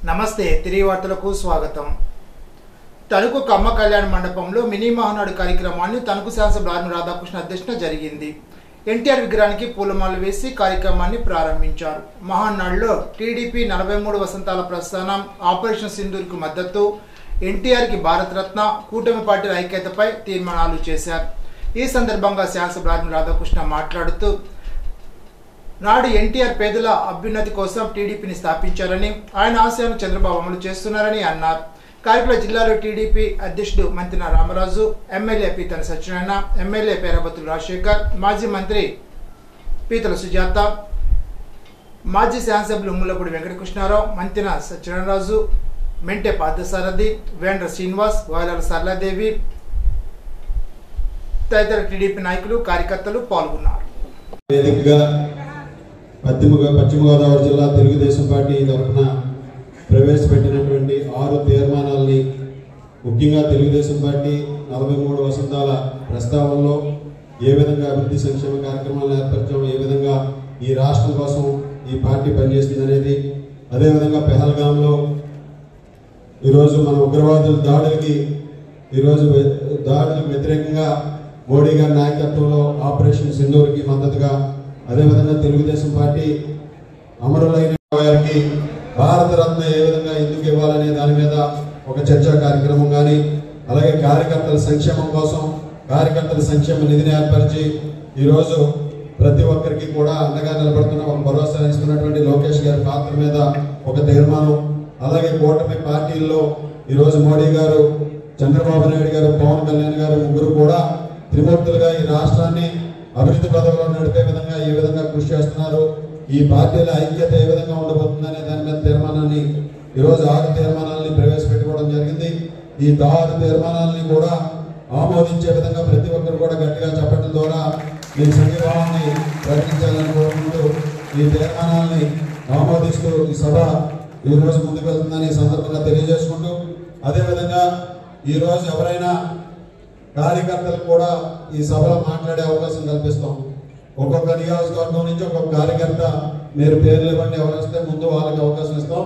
నమస్తే తిరిగి వార్తలకు స్వాగతం. తణుకు కమ్మ కళ్యాణ మండపంలో మినీ మహానాడు కార్యక్రమాన్ని తణుకు శాసన రాధాకృష్ణ అధ్యక్షతన జరిగింది. ఎన్టీఆర్ విగ్రహానికి పూలమాలలు వేసి కార్యక్రమాన్ని ప్రారంభించారు. మహానాడులో టీడీపీ 43 వసంతాల ప్రస్థానం, ఆపరేషన్ సింధూర్కు మద్దతు, ఎన్టీఆర్కి భారతరత్న, కూటమి పార్టీల ఐక్యతపై తీర్మానాలు చేశారు. ఈ సందర్భంగా శాసన రాధాకృష్ణ మాట్లాడుతూ నాడు ఎన్టీఆర్ పేదల అభ్యున్నతి కోసం టీడీపీని స్థాపించారని, ఆయన ఆశయాలను చంద్రబాబు అమలు చేస్తున్నారని అన్నారు. కార్యక్రమంలో జిల్లాలో టీడీపీ అధ్యక్షుడు మంతిన రామరాజు, ఎమ్మెల్యే పీతల సత్యనారాయణ, ఎమ్మెల్యే పేరాబత్తుల రాజశేఖర్, మాజీ మంత్రి పీతల సుజాత, మాజీ శాసనసభ్యులు ముల్లపూడి వెంకటకృష్ణారావు, మంతిన సత్యనారాయణరాజు, మెంటే పార్థసారథి, వేండ్ర శ్రీనివాస్, వాయలాల సరళాదేవి తదితర టీడీపీ నాయకులు, కార్యకర్తలు పాల్గొన్నారు. పశ్చిమ గోదావరి జిల్లా తెలుగుదేశం పార్టీ తరఫున ప్రవేశపెట్టినటువంటి 6 తీర్మానాలని, ముఖ్యంగా తెలుగుదేశం పార్టీ 43 వసంతాల ప్రస్తావనలో ఏ విధంగా అభివృద్ధి సంక్షేమ కార్యక్రమాలను ఏర్పరచడం, ఏ విధంగా ఈ రాష్ట్రం కోసం ఈ పార్టీ పనిచేస్తుంది అనేది, అదేవిధంగా పెహల్గాంలో ఈరోజు మన ఉగ్రవాదుల దాడులకు వ్యతిరేకంగా మోడీ గారి నాయకత్వంలో ఆపరేషన్ సింధూర్కి మద్దతుగా, అదేవిధంగా తెలుగుదేశం పార్టీ అమరులైన వారికి భారతరత్న ఏ విధంగా ఎందుకు ఇవ్వాలనే దాని మీద ఒక చర్చా కార్యక్రమం కానీ, అలాగే కార్యకర్తల సంక్షేమం కోసం కార్యకర్తల సంక్షేమ నిధిని ఏర్పరిచి ఈరోజు ప్రతి ఒక్కరికి కూడా అండగా నిలబడుతున్న ఒక భరోసా ఇస్తున్నటువంటి లోకేష్ గారి పాత్ర మీద ఒక తీర్మానం, అలాగే కూటమి పార్టీల్లో ఈరోజు మోడీ గారు, చంద్రబాబు నాయుడు గారు, పవన్ కళ్యాణ్ గారు ముగ్గురు కూడా త్రిమూర్తులుగా ఈ రాష్ట్రాన్ని అభివృద్ధి పథకంలో నడిపే విధంగా ఏ విధంగా కృషి చేస్తున్నారు, ఈ పార్టీల ఐక్యత ఏ విధంగా ఉండబోతుందనే దాని మీద తీర్మానాన్ని ఈరోజు 6 తీర్మానాలని ప్రవేశపెట్టుకోవడం జరిగింది. ఈ 6 తీర్మానాలని కూడా ఆమోదించే విధంగా ప్రతి ఒక్కరు కూడా గట్టిగా చెప్పడం ద్వారా ఈ సంఘీభావాన్ని ప్రకటించాలని కోరుకుంటూ ఈ తీర్మానాలని ఆమోదిస్తూ ఈ సభ ఈరోజు ముందుకు వెళ్తుందని సందర్భంగా తెలియజేసుకుంటూ, అదేవిధంగా ఈరోజు ఎవరైనా కార్యకర్తలకు కూడా ఈ సభలో మాట్లాడే అవకాశం కల్పిస్తాం. ఒక్కొక్క నియోజకవర్గం నుంచి ఒక్కొక్క కార్యకర్త మీరు పేర్లు ఇవ్వండి, ఎవరు వస్తే ముందు వాళ్ళకి అవకాశం ఇస్తాం.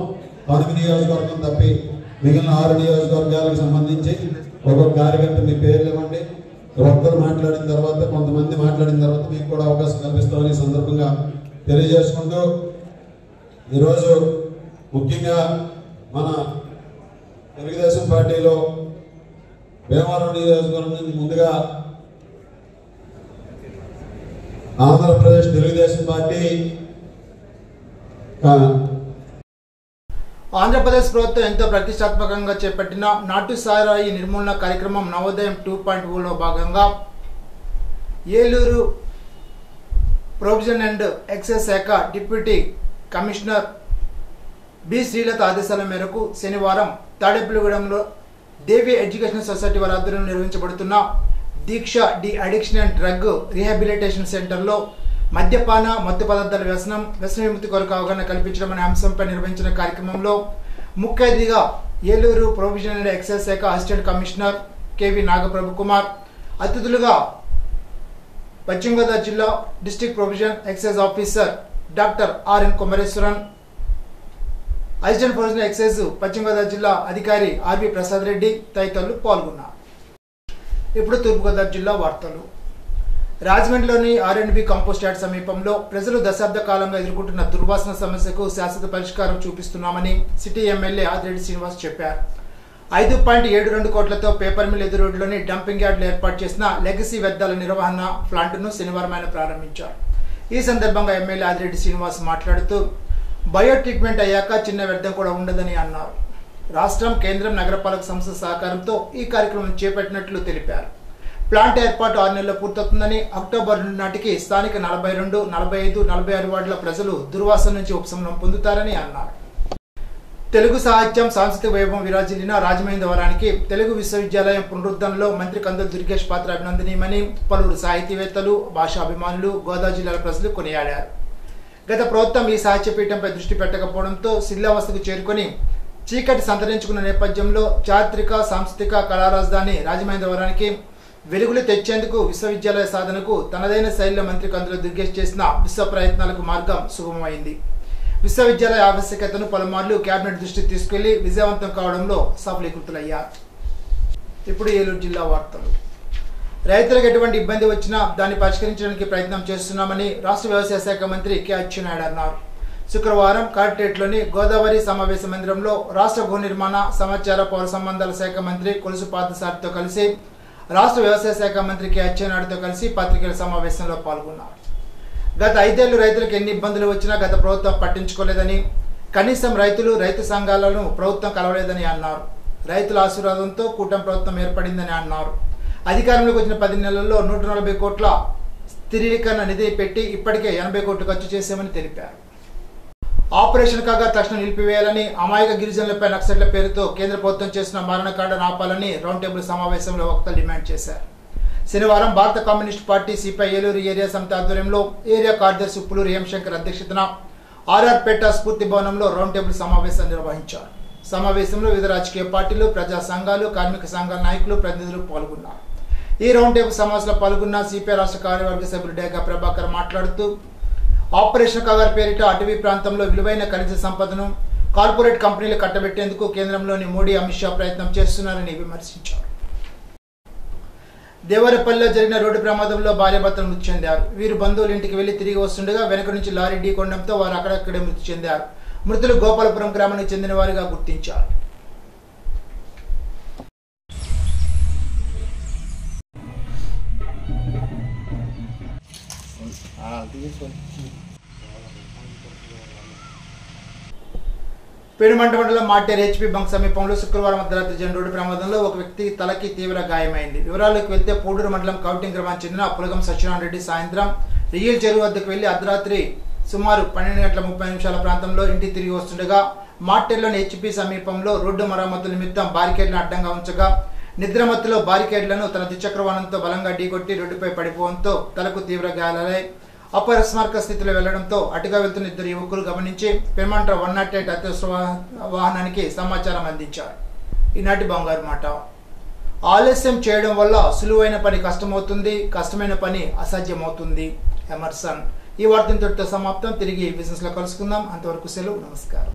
తణుకు నియోజకవర్గం తప్పి మిగిలిన 6 నియోజకవర్గాలకు సంబంధించి ఒక్కొక్క కార్యకర్త మీ పేర్లు ఇవ్వండి. ఒక్కరు మాట్లాడిన తర్వాత, కొంతమంది మాట్లాడిన తర్వాత మీకు కూడా అవకాశం కల్పిస్తామని సందర్భంగా తెలియజేసుకుంటూ, ఈరోజు ముఖ్యంగా మన తెలుగుదేశం పార్టీలో భీమవరం నియోజకవర్గం నుంచి ముందుగా ఆంధ్రప్రదేశ్ తెలుగుదేశం పార్టీ ఆంధ్రప్రదేశ్ ప్రభుత్వం ఎంతో ప్రతిష్టాత్మకంగా చేపట్టిన నాటు సారాయి నిర్మూలన కార్యక్రమం నవోదయం 2.0లో భాగంగా ఏలూరు ప్రొవిజన్ అండ్ ఎక్సైజ్ శాఖ డిప్యూటీ కమిషనర్ బి శ్రీలత ఆదేశాల మేరకు శనివారం తాడేపల్లిగూడెంలో దేవి ఎడ్యుకేషన్ సొసైటీ వారి ఆధ్వర్యంలో నిర్వహించబడుతున్న Deeksha de addiction and drug rehabilitation సెంటర్లో మద్యపాన, మత్తు పదార్థాల వ్యసనం విముక్తి కొరకు అవగాహన కల్పించడం అనే అంశంపై నిర్వహించిన కార్యక్రమంలో ముఖ్య అతిథిగా ఏలూరు ప్రొవిజన్ అండ్ ఎక్సైజ్ శాఖ assistant commissioner K V Nagaprabhu Kumar, అతిథులుగా పశ్చిమ గోదావరి జిల్లా district prohibition excise officer doctor R N Kumareswaran, assistant prohibition excise పశ్చిమ గోదావరి జిల్లా అధికారి ఆర్వి ప్రసాద్ రెడ్డి తదితరులు పాల్గొన్నారు. ఇప్పుడు తూర్పుగోదావరి జిల్లా వార్తలు. రాజమండ్రిలోని R&B కంపోస్ట్ యార్డ్ సమీపంలో ప్రజలు దశాబ్ద కాలంగా ఎదుర్కొంటున్న దుర్వాసన సమస్యకు శాశ్వత పరిష్కారం చూపిస్తున్నామని సిటీ ఎమ్మెల్యే ఆదిరెడ్డి శ్రీనివాస్ చెప్పారు. 5.72 కోట్లతో పేపర్ మిల్ ఎదురు రోడ్డులోని డంపింగ్ యార్డులు ఏర్పాటు చేసిన లెగసీ వ్యర్థాల నిర్వహణ ప్లాంట్ను శనివారం ఆయన ప్రారంభించారు. ఈ సందర్భంగా ఎమ్మెల్యే ఆదిరెడ్డి శ్రీనివాస్ మాట్లాడుతూ బయో ట్రీట్మెంట్ అయ్యాక చిన్న వ్యర్థం కూడా ఉండదని అన్నారు. రాష్ట్రం, కేంద్రం, నగరపాలక సంస్థ సహకారంతో ఈ కార్యక్రమం చేపట్టినట్లు తెలిపారు. ప్లాంట్ ఏర్పాటు 6 నెలల్లో పూర్తవుతుందని, అక్టోబర్ నాటికి స్థానిక 42, 45, 46 వార్డుల ప్రజలు దుర్వాసన నుంచి ఉపశమనం పొందుతారని అన్నారు. తెలుగు సాహిత్యం, సాంస్కృతిక వైభవం విరాజిల్లిన రాజమహేంద్రవరానికి తెలుగు విశ్వవిద్యాలయం పునరుద్ధరణలో మంత్రి కందుల దుర్గేష్ పాత్ర అభినందనీయమని పలువురు సాహితీవేత్తలు, భాషాభిమానులు, గోదావరి జిల్లాల ప్రజలు కొనియాడారు. గత ప్రభుత్వం ఈ సాహిత్య పీఠంపై దృష్టి పెట్టకపోవడంతో శిథిలావస్థకు చేరుకొని చీకటి సంతరించుకున్న నేపథ్యంలో చారిత్రక, సాంస్కృతిక కళారాజధాని రాజమహేంద్రవరానికి వెలుగులు తెచ్చేందుకు విశ్వవిద్యాలయ సాధనకు తనదైన శైలిలో మంత్రి కందుల దుర్గేష్ చేసిన విశ్వ ప్రయత్నాలకు మార్గం సుగమమైంది. విశ్వవిద్యాలయ ఆవశ్యకతను పలుమార్లు కేబినెట్ దృష్టికి తీసుకెళ్లి విజయవంతం కావడంలో సఫలీకృతులయ్యారు. ఇప్పుడు ఏలూరు జిల్లా వార్తలు. రైతులకు ఎటువంటి ఇబ్బంది వచ్చినా దాన్ని పరిష్కరించడానికి ప్రయత్నం చేస్తున్నామని రాష్ట్ర వ్యవసాయ శాఖ మంత్రి కె అచ్చెన్నాయుడు అన్నారు. శుక్రవారం కలెక్టరేట్లోని గోదావరి సమావేశ మందిరంలో రాష్ట్ర భూ నిర్మాణ సమాచార పౌర సంబంధాల శాఖ మంత్రి కొలుసు పార్థసారథితో కలిసి రాష్ట్ర వ్యవసాయ శాఖ మంత్రి కె అచ్చెన్నాయుడుతో కలిసి పత్రికల సమావేశంలో పాల్గొన్నారు. గత 5 ఏళ్లు రైతులకు ఎన్ని ఇబ్బందులు వచ్చినా గత ప్రభుత్వం పట్టించుకోలేదని, కనీసం రైతు సంఘాలను ప్రభుత్వం కలవలేదని అన్నారు. రైతుల ఆశీర్వాదంతో కూటమి ప్రభుత్వం ఏర్పడిందని అన్నారు. అధికారంలోకి వచ్చిన 10 నెలల్లో 140 కోట్ల స్థిరీకరణ నిధి పెట్టి ఇప్పటికే 80 కోట్లు ఖర్చు చేశామని తెలిపారు. ఆపరేషన్ కాగా తక్షణం నిలిపివేయాలని, అమాయక గిరిజనులపై నక్సట్ల పేరుతో కేంద్ర ప్రభుత్వం చేసిన మరణకాండను ఆపాలని రౌండ్ టేబుల్ సమావేశంలో వక్తలు డిమాండ్ చేశారు. శనివారం భారత communist party CPI Eluru area సమితి ఆధ్వర్యంలో ఏరియా కార్యదర్శి ఉప్పులూరు హేమశంకర్ అధ్యక్షతన ఆర్ఆర్పేట స్ఫూర్తి భవనంలో రౌండ్ టేబుల్ సమావేశం నిర్వహించారు. సమావేశంలో వివిధ రాజకీయ పార్టీలు, ప్రజా సంఘాలు, కార్మిక సంఘాల నాయకులు, ప్రతినిధులు పాల్గొన్నారు. ఈ రౌండ్ టేబుల్ సమావేశంలో పాల్గొన్న సిపిఐ రాష్ట్ర కార్యవర్గ సభ్యులు డేగా ప్రభాకర్ మాట్లాడుతూ ఆపరేషన్ కవర్ పేరిట అటవీ ప్రాంతంలో విలువైన ఖనిజ సంపదను కార్పొరేట్ కంపెనీలు కట్టబెట్టేందుకు కేంద్రంలోని మోడీ, అమిత్ షా ప్రయత్నం చేస్తున్నారని విమర్శించారు. దేవరపల్లిలో జరిగిన రోడ్డు ప్రమాదంలో భార్యాభర్తలు మృతి చెందారు. వీరు బంధువుల ఇంటికి వెళ్లి తిరిగి వస్తుండగా వెనక నుంచి లారీ ఢీకొనడంతో వారు అక్కడక్కడే మృతి చెందారు. మృతులు గోపాలపురం గ్రామానికి చెందిన వారిగా గుర్తించారు. పేరుమంట మండలం మాటేరు హెచ్పి బంక్ సమీపంలో శుక్రవారం అర్ధరాత్రి జరిగిన రోడ్డు ప్రమాదంలో ఒక వ్యక్తి తలకి తీవ్ర గాయమైంది. వివరాల్లోకి వెళ్తే పూడూరు మండలం కౌటింగ్ గ్రామానికి చెందిన పులగం సత్యనారాయణ రెడ్డి సాయంత్రం రియల్ చెరువు వద్దకు వెళ్లి అర్ధరాత్రి సుమారు 12:30 ప్రాంతంలో ఇంటికి తిరిగి వస్తుండగా మాటేరులోని హెచ్పి సమీపంలో రోడ్డు మరమ్మతుల నిమిత్తం బారికేడ్లను అడ్డంగా ఉంచగా నిద్రమత్తులో బారికేడ్లను తన ద్విచక్ర వాహనంతో బలంగా ఢీకొట్టి రోడ్డుపై పడిపోవడంతో తలకు తీవ్ర గాయాలై అపస్మారక స్థితిలో వెళ్లడంతో అటుగా వెళ్తున్న 2 యువకులు గమనించి పెనుమంట్ర 108 అత్యవసర వాహనానికి సమాచారం అందించారు. ఈనాటి బంగారు మాట. ఆలస్యం చేయడం వల్ల సులువైన పని కష్టమవుతుంది, కష్టమైన పని అసాధ్యమవుతుంది. ఎమర్సన్. ఈ వార్త ఇంతటితో సమాప్తం. తిరిగి బిజినెస్ లో కలుసుకుందాం. అంతవరకు సెలవు. నమస్కారం.